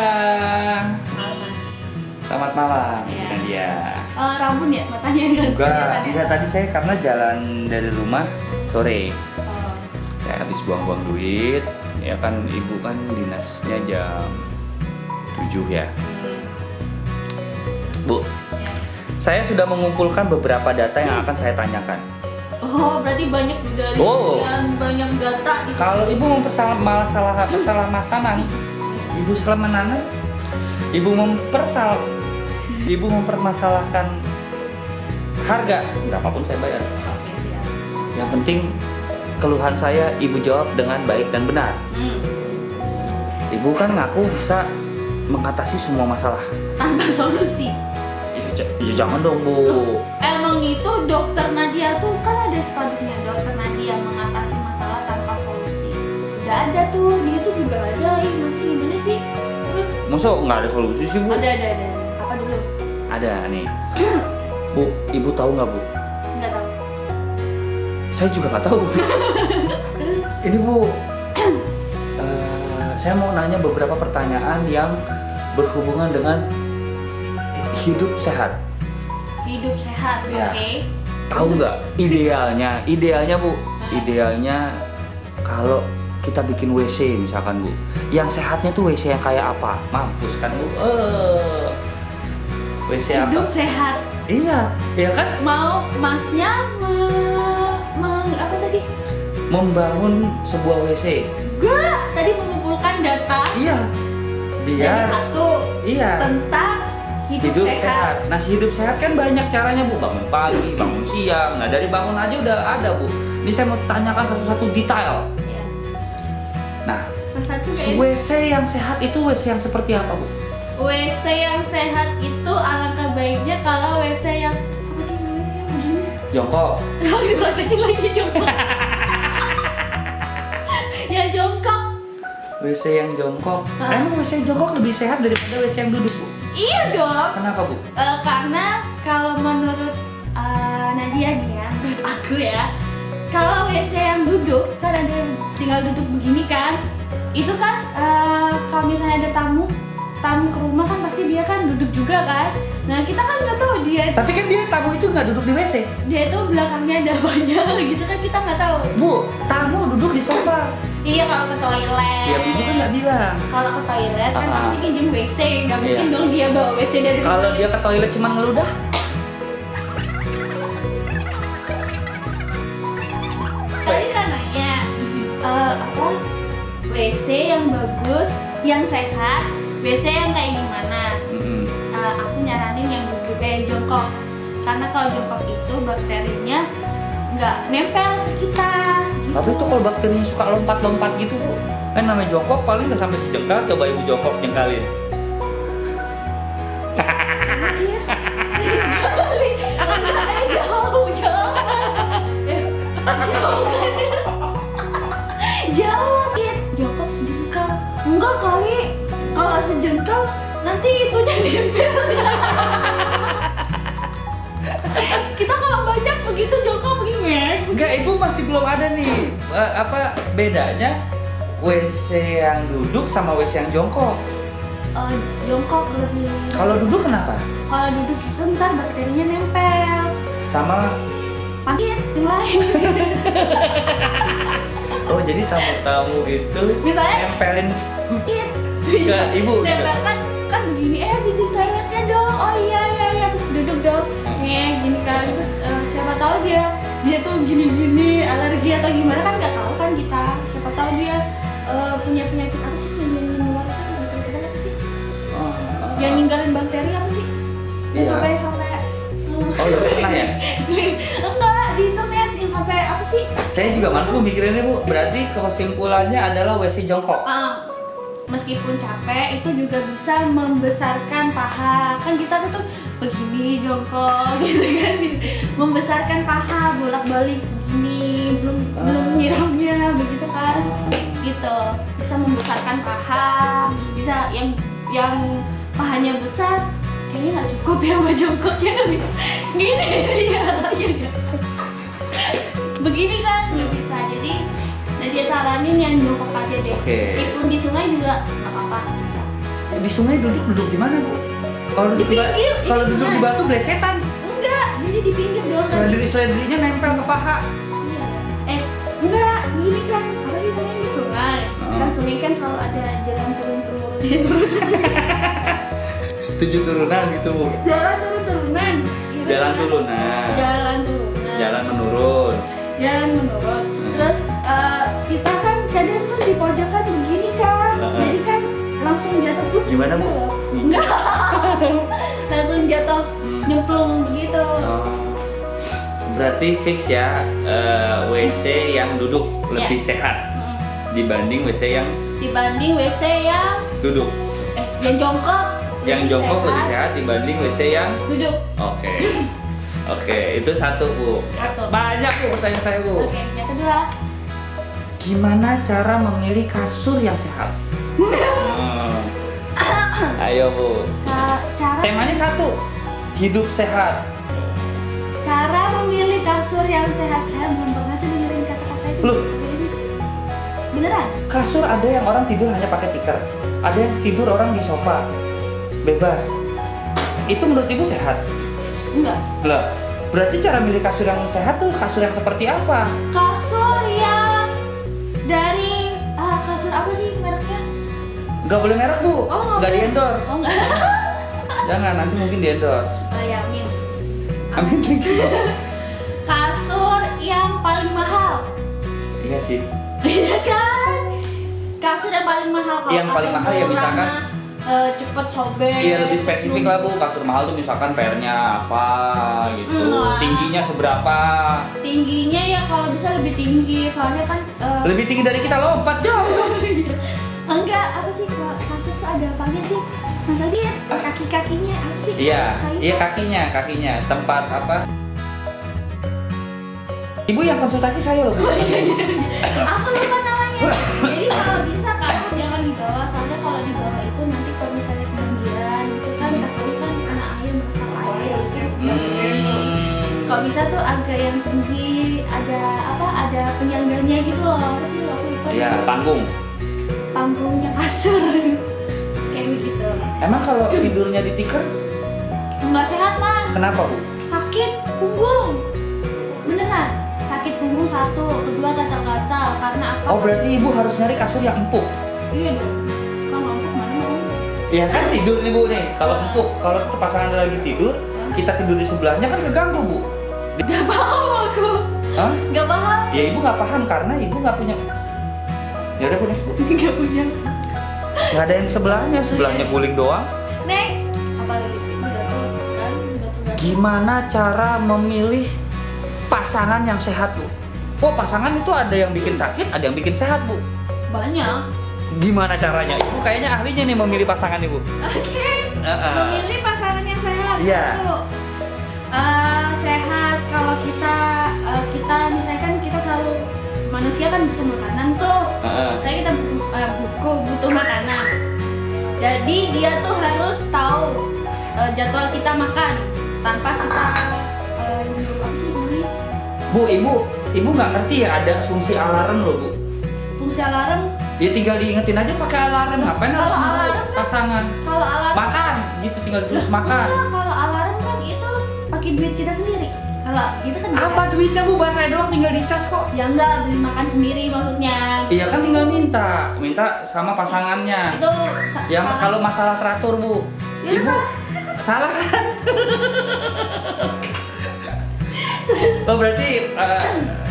siang. Mas. Selamat malam, Iya. Nadia. Rabun ya matanya enggak? Enggak, tadi saya karena jalan dari rumah sore. Oh. Saya habis buang-buang duit. Ya kan ibu kan dinasnya jam 7 ya. Bu, Ya. saya sudah mengumpulkan beberapa data yang akan saya tanyakan. Oh, berarti banyak dari banyak data gitu. Kalau ibu masalah masanan, ibu selamanan, ibu mempermasalahkan harga, berapapun saya bayar. Oke, siap. Yang penting keluhan saya ibu jawab dengan baik dan benar. Ibu kan ngaku bisa mengatasi semua masalah. Tanpa solusi. Ya jangan dong Bu. Emang itu dokter Nadia tuh kan ada sepanduknya, dokter Nadia mengatasi masalah tanpa solusi. Udah ada tuh, dia tuh juga ada. Masih gimana sih? Terus Masa nggak ada solusi sih Bu? ada. Apa dulu? Ada nih. Bu, ibu tahu nggak Bu? Nggak tahu. Saya juga nggak tahu. Terus Ini Bu, saya mau nanya beberapa pertanyaan yang berhubungan dengan hidup sehat. hidup sehat, Ya. oke? Tahu nggak idealnya Bu, idealnya kalau kita bikin WC misalkan Bu, yang sehatnya tuh WC yang kayak apa? Mampus kan Bu? WC Hidup apa? sehat. Iya, ya kan? Mau masnya apa tadi? Membangun sebuah WC. Gua tadi mengumpulkan data Iya, dari biar satu iya. tentang hidup sehat. Nah, si hidup sehat kan banyak caranya Bu. Bangun pagi, bangun siang. Nah, dari bangun aja udah ada Bu. Ini saya mau tanyakan satu-satu detail. Ya. Nah, Mas satu si kayak WC yang sehat itu WC yang seperti apa Bu? WC yang sehat itu alangkah baiknya kalau WC yang apa sih namanya yang begini? Jongkok. Oh, dipraktekin lagi jongkok. Ya jongkok. WC yang jongkok. Hah? Emang WC yang jongkok lebih sehat daripada WC yang duduk Bu? Iya dong. Kenapa Bu? Karena kalau menurut Nadia nih ya, menurut aku ya, kalau WC yang duduk kan ada yang tinggal duduk begini kan, itu kan kalau misalnya ada tamu ke rumah kan pasti dia kan duduk juga kan. Nah kita kan nggak tahu Tapi kan dia tamu itu nggak duduk di WC. dia itu belakangnya ada banyak gitu kan kita nggak tahu. Bu, tamu duduk di sofa. Iya kalau ke toilet. Ya ibu kan nggak bilang. Kalau ke toilet kan pasti pinjam WC, nggak mungkin Iya. dong dia bawa WC dari Kalau dia ke toilet cuma ngeludah. Tadi kan nanya apa WC yang bagus, yang sehat, WC yang kayak gimana? Aku nyaranin yang duduk kayak jongkok, karena kalau jongkok itu bakterinya nggak nempel ke kita. Gitu. Tapi itu kalau bakterinya suka lompat-lompat gitu Bu. Kan namanya jongkok paling nggak sampai sejengkal. Coba ibu jongkok jengkalin. Iya. Kali, jauh. Jauh sih. Jongkok sejengkal. Enggak kali. Kalau sejengkal nanti itunya nempel. Kita kalau banyak begitu jongkok begini. Enggak, ibu masih belum ada nih apa bedanya WC yang duduk sama WC yang jongkok. Jongkok lebih. Kalau duduk kenapa? Kalau duduk itu ntar bakterinya nempel. Sama Pakai yang lain. oh jadi tamu-tamu gitu Misalnya nempelin Pakai. ke ibu gitu. Nempel kan begini. Di toiletnya dong. Oh iya terus duduk dong. Gini kan terus siapa tahu dia tuh gini alergi atau gimana kan nggak tahu kan kita. Siapa tahu dia punya penyakit apa sih yang mengeluarkan bakteri apa sih? Yang ninggalin bakteri apa sih? Yang Iya. sampai Oh ya pernah ya? enggak di internet yang sampai apa sih? Saya juga malas Bu mikirinnya Bu. Berarti kesimpulannya adalah WC jongkok. Meskipun capek itu juga bisa membesarkan paha. Kan kita tuh begini jongkok gitu kan. Membesarkan paha bolak-balik begini, belum nyiramnya begitu kan. Gitu. Bisa membesarkan paha, bisa yang pahanya besar kayaknya nggak cukup ya sama jongkoknya kan bisa gini ya. Begini kan nggak bisa, jadi dia saranin yang jongkok aja deh. Oke. Meskipun di sungai juga nggak apa-apa bisa. di sungai duduk di mana bu? Kalau duduk pinggir, kalau ini duduk di sungai. batu gelecetan. Enggak, jadi di pinggir doang tadi. Seledri-seledrinya nempel ke paha. Iya. Enggak, gini kan, apa sih namanya di sungai? Kan sungai kan selalu ada jalan turun-turun. 7 turunan gitu bu. Jalan turun-turunan. Iya, Jalan kan? turunan. Jalan turunan. Jalan menurun. Jalan menurun. Terus kita kan kadang tuh di pojokan begini kan. Jadi kan langsung jatuh tuh. Gimana, Bu? Enggak. Langsung jatuh nyemplung begitu. Oh. Berarti fix ya WC yang duduk lebih sehat dibanding WC yang Dibanding WC yang duduk. yang jongkok. Yang jongkok lebih sehat dibanding WC yang Duduk. Oke. Oke, itu satu bu. Satu. Banyak bu pertanyaan saya bu. Oke, yang kedua. Gimana cara memilih kasur yang sehat? Ayo bu. Cara Temanya satu, hidup sehat. cara memilih kasur yang sehat. Saya belum pernah tuh dengerin kata-kata itu. Loh? Beneran? Kasur ada yang orang tidur hanya pakai tikar, ada yang tidur orang di sofa, bebas. Itu menurut ibu sehat? Enggak. Lah, berarti cara milih kasur yang sehat tuh kasur yang seperti apa? Kasur yang dari kasur apa sih mereknya? Gak boleh merek bu, Oh, nggak di endorse. Oh enggak. Jangan, nanti mungkin di endorse. Ya, amin. Amin. Kasur yang paling mahal. Iya sih. Iya kan? Kasur yang paling mahal. Kalau Yang paling kasur mahal ya murah misalkan mah, cepet sobek. Iya lebih spesifik lah bu, kasur mahal tuh misalkan pernya apa gitu, tingginya seberapa? Tingginya ya kalau bisa lebih tinggi, soalnya kan Lebih tinggi dari kita lompat jauh. enggak, apa sih kalau kasur tuh ada apanya sih? Masa dia kaki-kakinya apa sih? Iya, Kayu. iya kakinya, tempat apa? Ibu yang konsultasi saya loh bu. Aku lupa namanya. Jadi kalau bisa kasur jangan di bawah, soalnya kalau di bawah itu nanti kalau misalnya kebanjiran itu kan kasurnya kan kena air meresap air gitu. Kalau bisa tuh agak yang tinggi, ada penyangganya gitu loh. Apa sih aku lupa. Iya, panggung. Panggungnya kasur. Kayak begitu. Emang kalau tidurnya di tikar, Enggak sehat, Mas. kenapa bu? Sakit punggung. Beneran. Sakit punggung satu, kedua gatal-gatal karena apa? Oh berarti ibu harus nyari kasur yang empuk. Iya dong. Kalau empuk mana mau? Iya kan tidur nih bu nih. Kalau empuk, kalau pasangan lagi tidur, kita tidur di sebelahnya kan keganggu bu. Gak paham aku. Hah? Gak paham. Ya ibu nggak paham karena ibu nggak punya. Ya udah bu next bu. Gak punya. Nggak ada yang sebelahnya guling doang. Next. Apalagi gatal kan? Gatal-gatal. Gimana cara memilih pasangan yang sehat bu? Oh pasangan itu ada yang bikin sakit, ada yang bikin sehat bu. Banyak. Gimana caranya? Ibu kayaknya ahlinya nih memilih pasangan ibu. Oke. Memilih pasangan yang sehat. Iya. Satu. Sehat kalau kita misalkan kita selalu manusia kan butuh makanan tuh. Saya kita butuh makanan. Jadi dia tuh harus tahu jadwal kita makan tanpa kita apa sih namanya? Bu, ibu nggak ngerti ya ada fungsi alarm loh bu. Fungsi alarm. Ya tinggal diingetin aja pakai alarm. Ngapain harus Kalau nunggu alarm kan- pasangan? Kalau alarm Makan, gitu tinggal terus makan. Enggak, kalau alarm kan itu pakai duit kita sendiri. Kalau itu kan Apa duitnya bu? Bahasa doang tinggal dicas kok. Ya enggak, beli makan sendiri maksudnya. Iya kan tinggal minta sama pasangannya. Itu Yang salah. kalau masalah teratur bu, Ya ibu salah kan? Oh berarti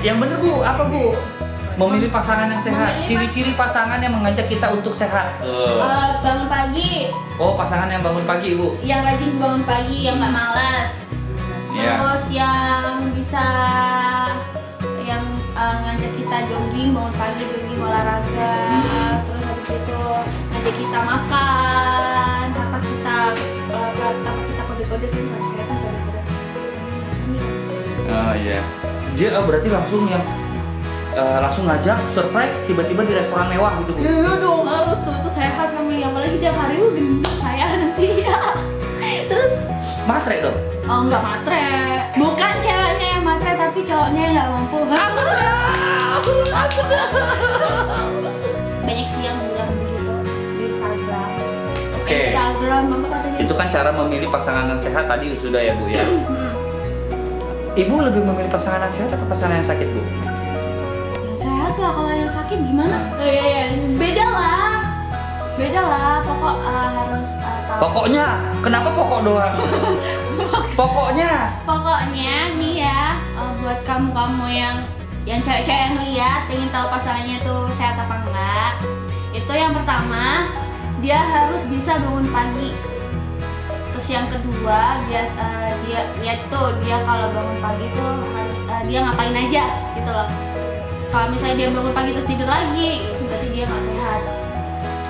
yang bener bu apa bu? Memilih pasangan yang sehat. Memilih Ciri-ciri pasangan yang mengajak kita untuk sehat. bangun pagi, Oh pasangan yang bangun pagi ibu. yang rajin bangun pagi, yang nggak malas. Iya. Terus yang bisa yang ngajak kita jogging, bangun pagi jogging olahraga. Terus habis itu ngajak kita makan, tanpa kita kode-kode kan kelihatan kode-kode. Oh iya. Dia berarti langsung yang langsung ngajak surprise tiba-tiba di restoran mewah gitu bu. Iya dong, harus tuh, itu sehat namanya. Apalagi tiap hari gendut saya nanti ya. Terus Matre dong. oh enggak matre. Bukan ceweknya yang matre tapi cowoknya yang nggak mampu. Banyak sih yang bilang begitu di Instagram. Oke. Instagram apa katanya. Itu kan cara memilih pasangan yang sehat tadi sudah ya Bu ya. Ibu lebih memilih pasangan yang sehat atau pasangan yang sakit Bu? Yang sehat lah, kalau yang sakit gimana? Iya, beda lah. Pokok harus tahu. Pokoknya, kenapa pokok doang? Pokoknya Nih ya, buat kamu yang cewek-cewek yang lihat ingin tahu pasangannya tuh sehat apa enggak, itu yang pertama dia harus bisa bangun pagi. Terus yang kedua dia lihat tuh dia kalau bangun pagi tuh harus dia ngapain aja gitu loh. Kalau misalnya dia bangun pagi terus tidur lagi, itu berarti dia nggak sehat.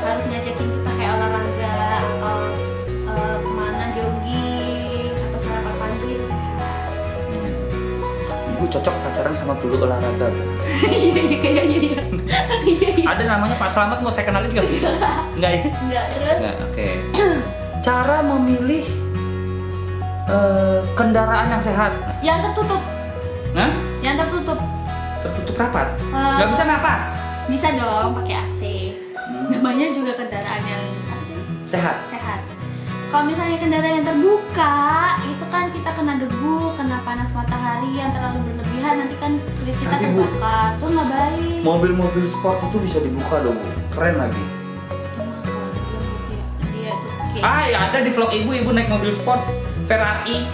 Harus ngajakin kita kayak olahraga atau kemana jogging atau sarapan pagi itu sehat. Ibu cocok pacaran sama guru olahraga Bu. Iya. Ada namanya Pak Slamet, mau saya kenalin nggak? Enggak ya? Enggak, terus Enggak, oke. Cara memilih kendaraan yang sehat. yang tertutup. Nah, Yang tertutup. tertutup rapat. Nggak bisa napas. Bisa dong pakai AC. Namanya juga kendaraan yang Sehat. sehat. Kalau misalnya kendaraan yang terbuka, itu kan kita kena debu, kena panas matahari yang terlalu berlebihan, nanti kan kulit kita Tapi, Bu, terbakar. Itu nggak baik. Mobil-mobil sport itu bisa dibuka dong Bu. Keren lagi. Dia tuh kayak Ah, ya ada di vlog ibu naik mobil sport Ferrari.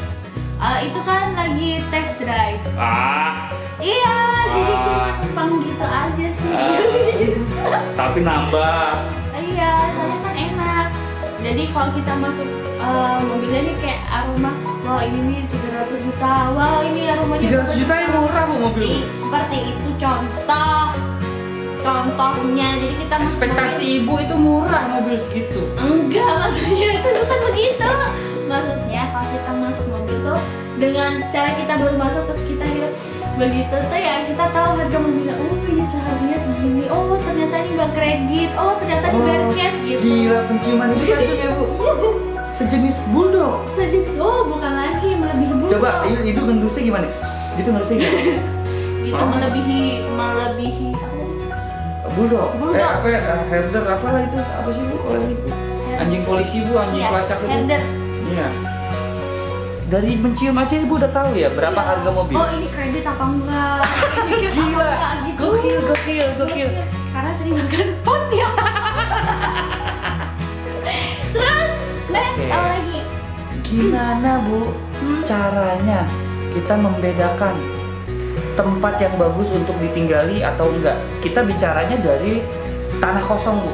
itu kan lagi test drive. Ah, Iya, jadi Ah. cuma numpang gitu aja sih. tapi nambah. Iya, soalnya kan enak. Jadi kalau kita masuk mobilnya nih kayak aroma, wah ini nih 300 juta, wah ini aromanya 300 juta yang murah Bu mobil. Seperti itu contohnya. Jadi kita masuk Ekspektasi mobil- ibu itu murah mobil segitu. Enggak, maksudnya itu bukan begitu. Maksudnya kalau kita masuk mobil tuh dengan cara kita baru masuk terus kita hirup begitu tuh ya, kita tahu harga mobilnya. Oh ini seharganya segini. Oh ternyata ini nggak kredit. Oh ternyata dibayar cash gitu. Gila, penciuman ibu tajam ya Bu. Sejenis bulldog. Sejenis, oh bukan lagi, melebihi bulldog. Coba itu gendusnya gimana? Gitu gendusnya gimana? Gitu Oh. melebihi apa tadi? Bulldog. Bulldog. Apa ya? Herder apalah itu? Apa sih Bu kalau ini? Anjing polisi Bu, anjing Iya, pelacak itu. herder. Iya. Dari mencium aja ibu udah tahu ya berapa Iya. harga mobil? Oh ini kredit apa enggak? Ini cash Gila. apa enggak gitu. Gokil. Karena sering makan pot ya. Terus next Oke. apa lagi? Gimana Bu caranya kita membedakan tempat yang bagus untuk ditinggali atau enggak? Kita bicaranya dari tanah kosong Bu.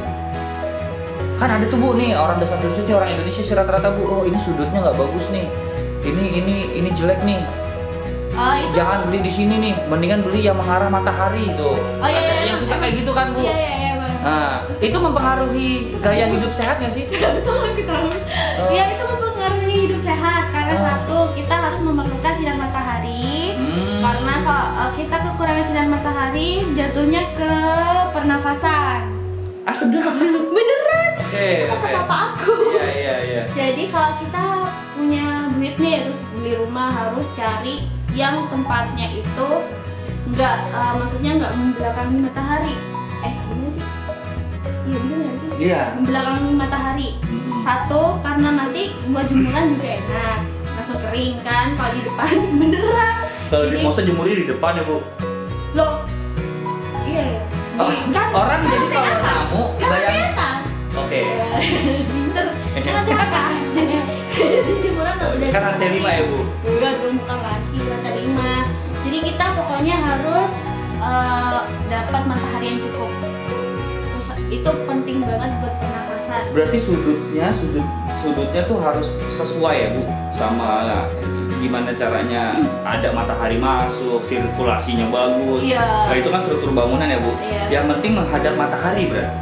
Kan ada tuh Bu nih orang desas-desusnya orang Indonesia sih rata-rata Bu. Oh ini sudutnya nggak bagus nih. Ini jelek nih. Oh itu. Jangan beli di sini nih. Mendingan beli yang mengarah matahari tuh. Oh, iya, Ada iya, yang suka iya. kayak gitu kan Bu. Iya Bang. Nah, itu mempengaruhi gaya hidup sehat nggak sih? Betul aku tahu. Oh. Ya itu mempengaruhi hidup sehat karena Oh. satu kita harus memerlukan sinar matahari. Karena Hmm. kalau kita kekurangan sinar matahari jatuhnya ke pernafasan. Ah sedap. Beneran? Oke. Kata bapak aku. Iya. Jadi kalau kita punya duit nih terus beli rumah harus cari yang tempatnya itu maksudnya nggak membelakangi matahari. Bener sih? Iya bener nggak sih? Iya. Membelakangi matahari. Hmm. Satu karena nanti buat jemuran juga enak, langsung kering kan kalau di depan beneran. Kalau Jadi- mau jemurnya di depan ya Bu. Loh, iya ya. Oh, orang jadi kalau namu kan bayang- lantai atas. Oke. Pinter. Kan lantai atas. Jadi jemuran udah. Kan lantai 5 ya Bu. Enggak, bukan lagi lantai 5. Jadi kita pokoknya harus dapat matahari yang cukup. Terus itu penting banget buat pernafasan. Berarti sudutnya tuh harus sesuai ya Bu sama gimana caranya ada matahari masuk, sirkulasinya bagus. Iya. Nah, itu kan struktur bangunan ya Bu. Iya. Yang penting menghadap matahari berarti.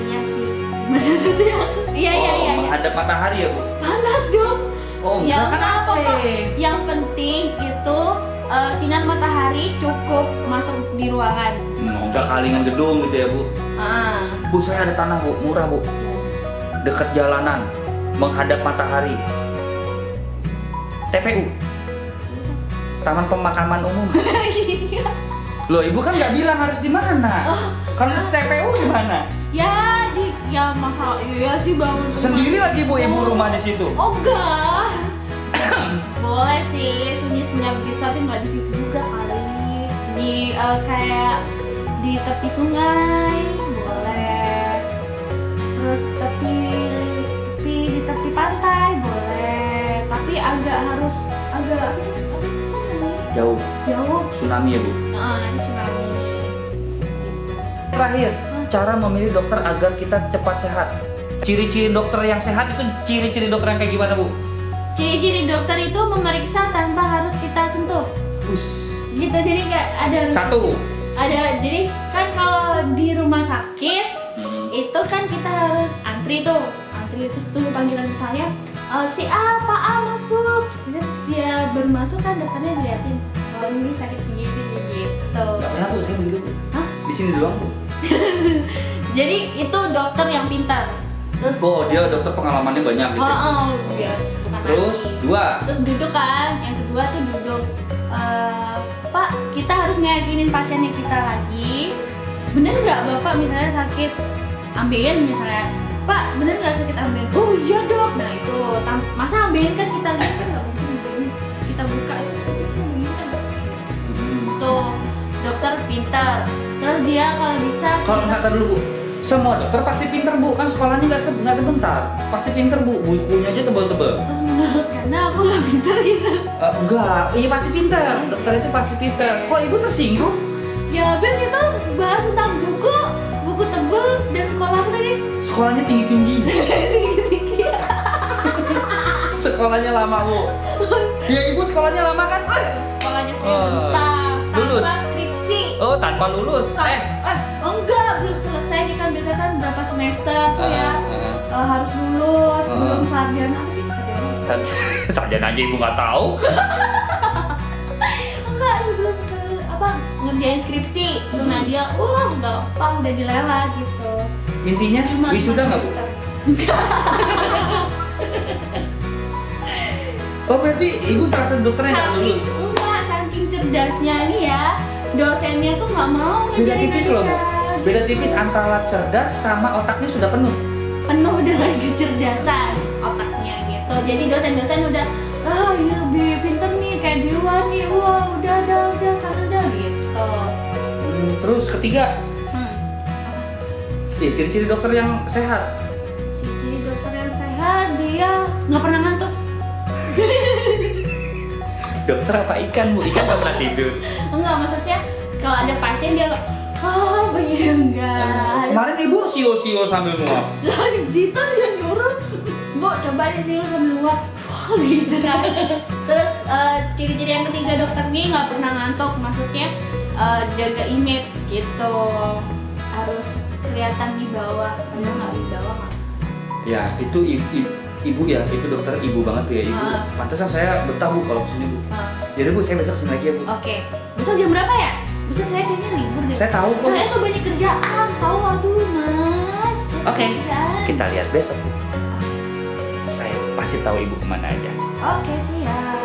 Iya sih. Bener itu ya. Iya. Menghadap matahari ya Bu. Panas dong. Oh, Ya enggak kan enggak AC. apa-apa. Yang penting itu sinar matahari cukup masuk di ruangan. Enggak kalingan gedung gitu ya Bu. Bu saya ada tanah Bu, murah Bu. Dekat jalanan, menghadap matahari. TPU, Taman Pemakaman Umum. Loh, ibu kan nggak bilang harus di mana. Kalau TPU di mana? Ya ya masa iya sih bangun Sendiri lagi bu ibu rumah di situ. Oh enggak. Boleh sih sunyi senyap gitu tapi nggak di situ juga kali. Di kayak di tepi sungai boleh. Terus di tepi pantai boleh. Tapi agak apa sih namanya? Jauh. Jauh. Tsunami ya bu. Nanti tsunami. Terakhir, cara memilih dokter agar kita cepat sehat. Ciri-ciri dokter yang sehat itu ciri-ciri dokter yang kayak gimana bu? Ciri-ciri dokter itu memeriksa tanpa harus kita sentuh. Gitu, jadi nggak ada. Satu. Jadi kan kalau di rumah sakit itu kan kita harus antri terus tunggu panggilan misalnya si A, Pak A masuk. Terus dia baru masuk kan dokternya diliatin, oh ini sakit begini gitu. Gak pernah bu, saya begitu bu. Hah? Di sini doang bu. Jadi itu dokter yang pintar. Terus Oh dia dokter pengalamannya banyak gitu. biar bukan Terus aneh. dua. Terus duduk kan, yang kedua tuh duduk. Pak, kita harus ngeyakinin pasiennya kita lagi. Bener nggak bapak misalnya sakit ambeien misalnya, Pak bener nggak sakit ambeien? Oh iya dok. Nah itu masa ambeien kan kita lihat kan nggak mungkin ambeien kita buka bisa begini kan nggak? Tuh dokter pintar. Terus dia kalau bisa Kalau nggak dulu bu, semua dokter pasti pinter bu, kan sekolahnya nggak sebentar, pasti pinter bu, bukunya aja tebel-tebel. terus menurut karena aku nggak pintar gitu. Enggak, iya pasti pinter, dokter itu pasti pinter. Kok ibu tersinggung? Ya habis itu bahas tentang buku tebel dan sekolah apa tadi? Sekolahnya tinggi-tinggi. Sekolahnya lama bu. Ya ibu sekolahnya lama kan? Sekolahnya saya bentar lulus. tanpa skripsi. Oh tanpa lulus. Enggak, belum selesai nih kan biasanya kan berapa semester tuh ya harus lulus belum sarjana apa sih sarjana? Sarjana aja ibu nggak tahu. Enggak, sebelum ke ngerjain skripsi. Nah dia gampang udah dilelat gitu. Intinya wisuda nggak bu? Oh berarti ibu salah satu dokternya nggak lulus? Saking cerdasnya nih ya, dosennya tuh nggak mau Beda ngajarin tipis loh bu. aja. Beda tipis antara cerdas sama otaknya sudah penuh. Penuh dengan kecerdasan otaknya gitu. Jadi dosen-dosen udah, ini lebih pinter nih kayak di luar nih, wah udah sana dah gitu. Terus ketiga, ciri-ciri dokter yang sehat. Ciri dokter yang sehat dia nggak pernah ngantuk. Dokter apa ikan bu? Ikan nggak pernah tidur. Enggak, maksudnya kalau ada pasien dia begini enggak. Kemarin ibu sio-sio sambil nguap. Lah di situ dia nyuruh, Bu coba di sini sambil nguap. Wah gitu kan. Terus ciri-ciri yang ketiga dokter nih nggak pernah ngantuk, maksudnya jaga image gitu, harus kelihatan di bawah, padahal nggak di bawah nggak. Ya itu ibu ya, itu dokter ibu banget tuh ya ibu. Pantesan saya betah bu kalau kesini bu. Jadi bu saya besok kesini lagi ya bu. Oke. Besok jam berapa ya? Besok saya kayaknya libur deh. Saya tahu kok. Saya tuh banyak kerjaan, tahu aduh mas. Oke. Kerjaan. Kita lihat besok bu. Saya pasti tahu ibu kemana aja. Oke siap.